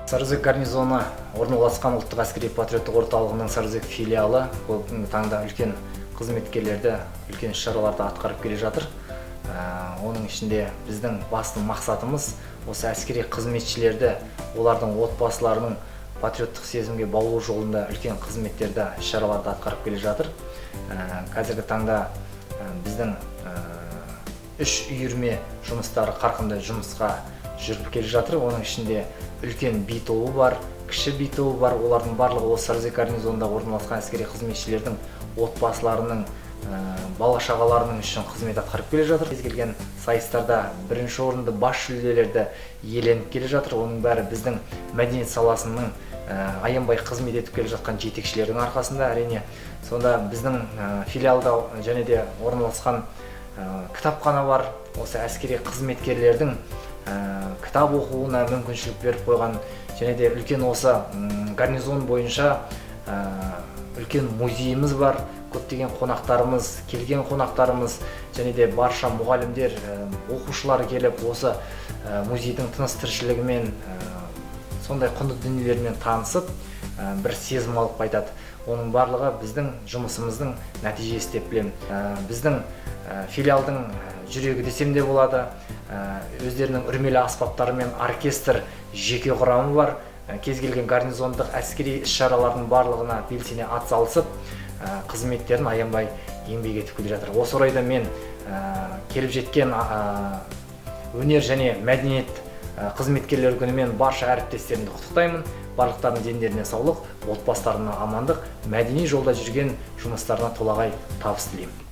Сарыөзек гарнизоны орналасқан ұлттық әскери патриоттық орталығының Сарыөзек филиалы бүгінгі таңда үлкен қызметкерлерді, үлкен іс-шараларды атқарып келе жатыр. Оның ішінде біздің басты мақсатымыз осы әскери қызметшілерді, олардың отбасыларының патриоттық сезімге баулу жолында үлкен қызметтерді, іс-шараларды атқарып келе жатыр. Қазіргі таңда біздің 3 үйірме жұмыстары қарқынды жұмысқа жүріп келе жатыр. Оның ішінде үлкен би тобы бар, кіші би тобы бар. Олардың барлығы осы Сарыөзек гарнизонында орналасқан әскери қызметшілердің отбасыларының, бала-шағаларының үшін қызмет атқарып келе жатыр. Кез келген сайыстарда бірінші орынды, бас жүлделерді иеленіп келе жатыр. Оның бәрі біздің мәдениет саласының аянбай қызмет етіп келе жатқан жетекшілердің арқасында. Әрине, сонда біздің филиалда және де орналасқан кітапхана бар. Осы әскери қызметкерлердің кітап оқуына мүмкіншілік беріп қойған, және де үлкен осы гарнизон бойынша үлкен музейіміз бар. Көптеген қонақтарымыз, келген қонақтарымыз, және де барша мұғалімдер, оқушылар келіп, осы музейдің тыныс-тіршілігімен, сондай құнды дүниелермен танысып, бір сезім алып қайтады. Оның барлығы біздің жұмысымыздың нәтижесі деп білемін. Біздің филиалдың жүрегі десем де болады. Өздерінің үрмелі аспаптары мен оркестр жеке құрамы бар. Кез келген гарнизондық әскери іс-шаралардың барлығына белсене атсалысып, қызметтерін аянбай еңбек етіп келе жатыр. Осы орайда мен келіп жеткен өнер және мәдениет қызметкерлер күнімен барша әріптестерімді құттықтаймын. Барлықтарының дендеріне саулық, отбасыларына амандық, мәдени жолда жүрген жұмыстарына толағай табыс тілеймін.